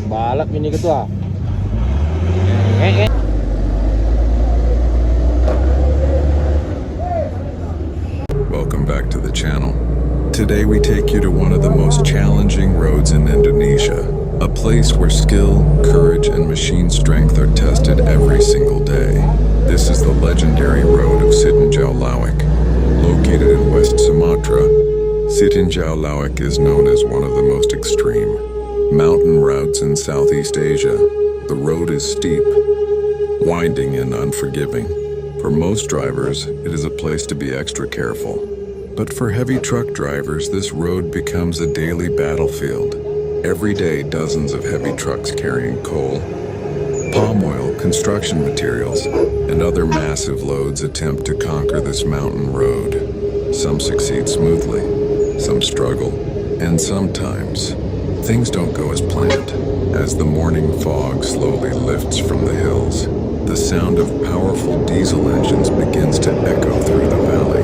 Balap ini ketua. Welcome back to the channel. Today we take you to one of the most challenging roads in Indonesia, a place where skill, courage, and machine strength are tested every single day. This is the legendary road of Sitinjau Lawak. Located in West Sumatra, Sitinjau Lawak is known as one of the most extreme mountain routes in Southeast Asia. The road is steep, winding, and unforgiving. For most drivers, it is a place to be extra careful. But for heavy truck drivers, this road becomes a daily battlefield. Every day, dozens of heavy trucks carrying coal, palm oil, construction materials, and other massive loads attempt to conquer this mountain road. Some succeed smoothly, some struggle, and sometimes things don't go as planned. As the morning fog slowly lifts from the hills, the sound of powerful diesel engines begins to echo through the valley.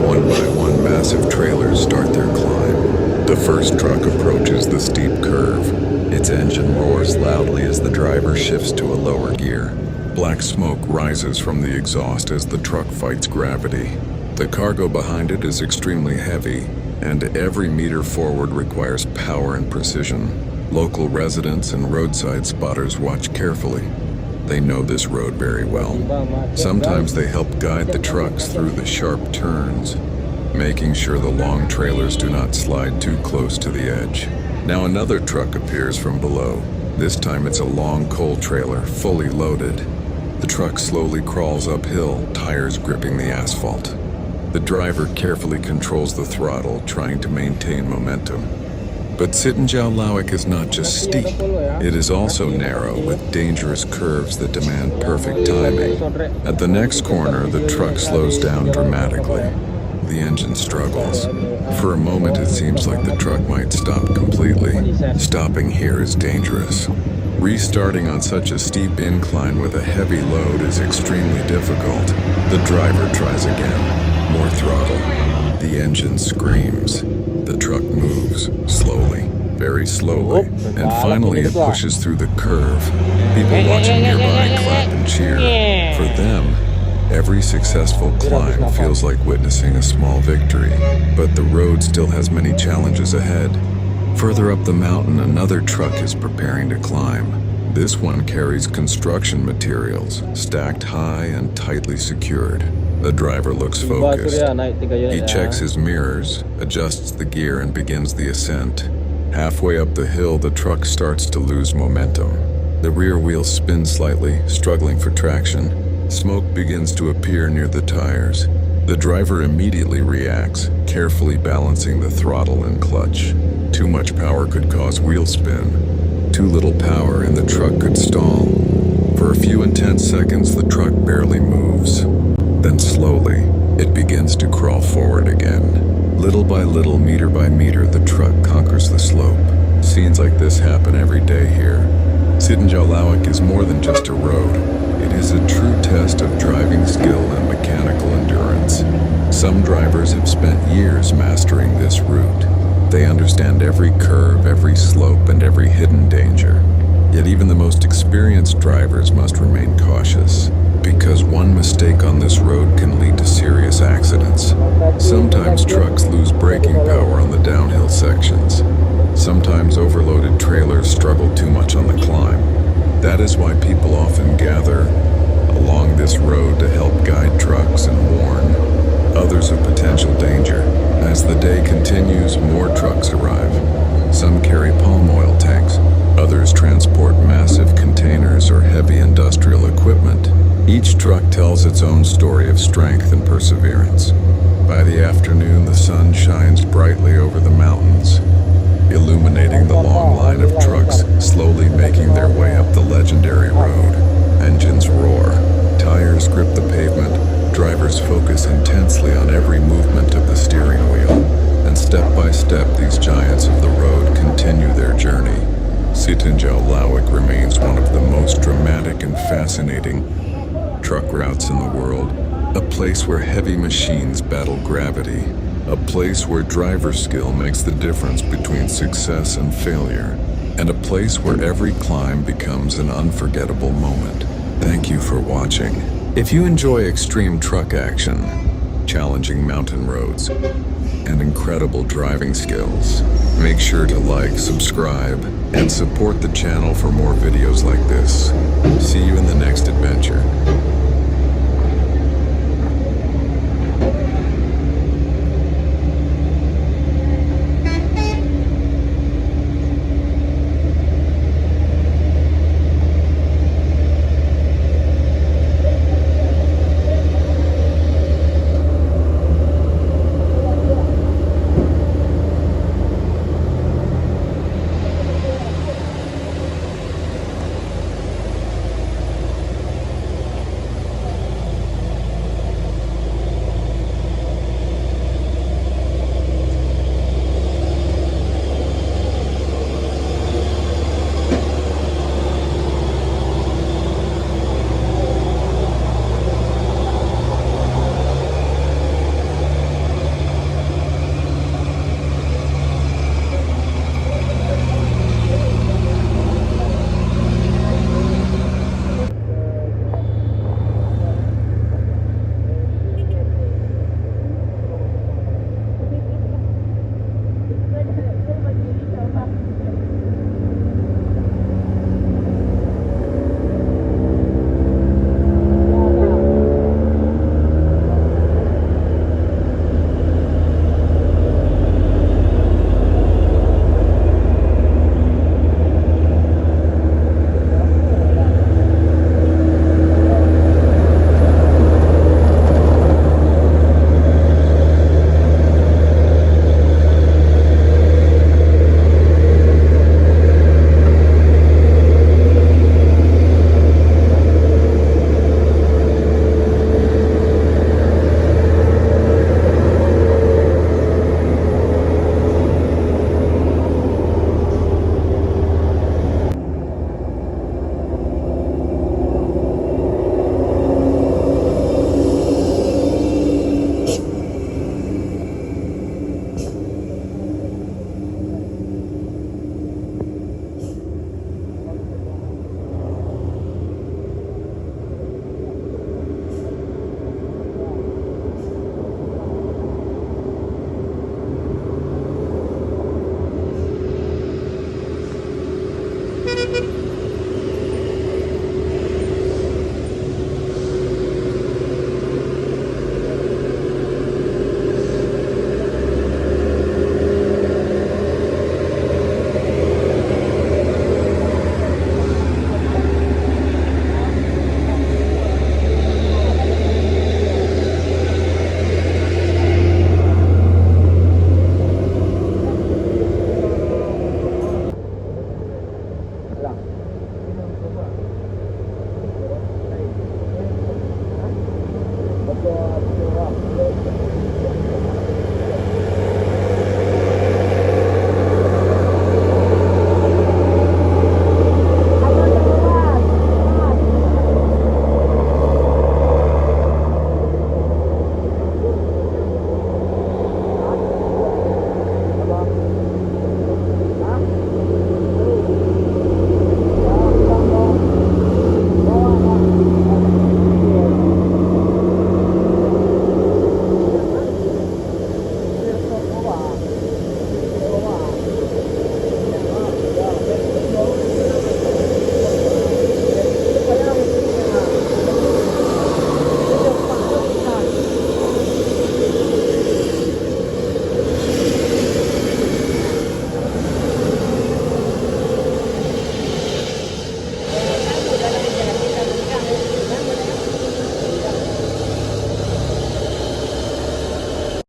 One by one, massive trailers start their climb. The first truck approaches the steep curve. Its engine roars loudly as the driver shifts to a lower gear. Black smoke rises from the exhaust as the truck fights gravity. The cargo behind it is extremely heavy, and every meter forward requires power and precision. Local residents and roadside spotters watch carefully. They know this road very well. Sometimes they help guide the trucks through the sharp turns, making sure the long trailers do not slide too close to the edge. Now another truck appears from below. This time it's a long coal trailer, fully loaded. The truck slowly crawls uphill, tires gripping the asphalt. The driver carefully controls the throttle, trying to maintain momentum. But Sitinjau Lawak is not just steep. It is also narrow, with dangerous curves that demand perfect timing. At the next corner, the truck slows down dramatically. The engine struggles. For a moment, it seems like the truck might stop completely. Stopping here is dangerous. Restarting on such a steep incline with a heavy load is extremely difficult. The driver tries again. More throttle. The engine screams. The truck moves slowly, very slowly, and finally it pushes through the curve. People watching nearby clap and cheer. For them, every successful climb feels like witnessing a small victory, but the road still has many challenges ahead. Further up the mountain, another truck is preparing to climb. This one carries construction materials, stacked high and tightly secured. The driver looks focused. He checks his mirrors, adjusts the gear, and begins the ascent. Halfway up the hill, the truck starts to lose momentum. The rear wheels spin slightly, struggling for traction. Smoke begins to appear near the tires. The driver immediately reacts, carefully balancing the throttle and clutch. Too much power could cause wheel spin. Too little power and the truck could stall. For a few intense seconds, the truck barely moves. Then slowly, it begins to crawl forward again. Little by little, meter by meter, the truck conquers the slope. Scenes like this happen every day here. Sitinjau Lawak is more than just a road. It is a true test of driving skill and mechanical endurance. Some drivers have spent years mastering this route. They understand every curve, every slope, and every hidden danger. Yet even the most experienced drivers must remain cautious, because one mistake on this road can lead to serious accidents. Sometimes trucks lose braking power on the downhill sections. Sometimes overloaded trailers struggle too much on the climb. That is why people often gather along this road to help guide trucks and warn others of potential danger. As the day continues, more trucks arrive. Some carry palm oil tanks. Others transport massive containers or heavy industrial equipment. Each truck tells its own story of strength and perseverance. By the afternoon, the sun shines brightly over the mountains, illuminating the long line of trucks slowly making their way up the legendary road. Engines roar, tires grip the pavement, drivers focus intensely on every movement of the steering wheel, and step by step these giants of the road continue their journey. Sitinjau Lawak remains one of the most dramatic and fascinating truck routes in the world, a place where heavy machines battle gravity, a place where driver skill makes the difference between success and failure, and a place where every climb becomes an unforgettable moment. Thank you for watching. If you enjoy extreme truck action, challenging mountain roads, and incredible driving skills, make sure to like, subscribe, and support the channel for more videos like this. See you in the next adventure.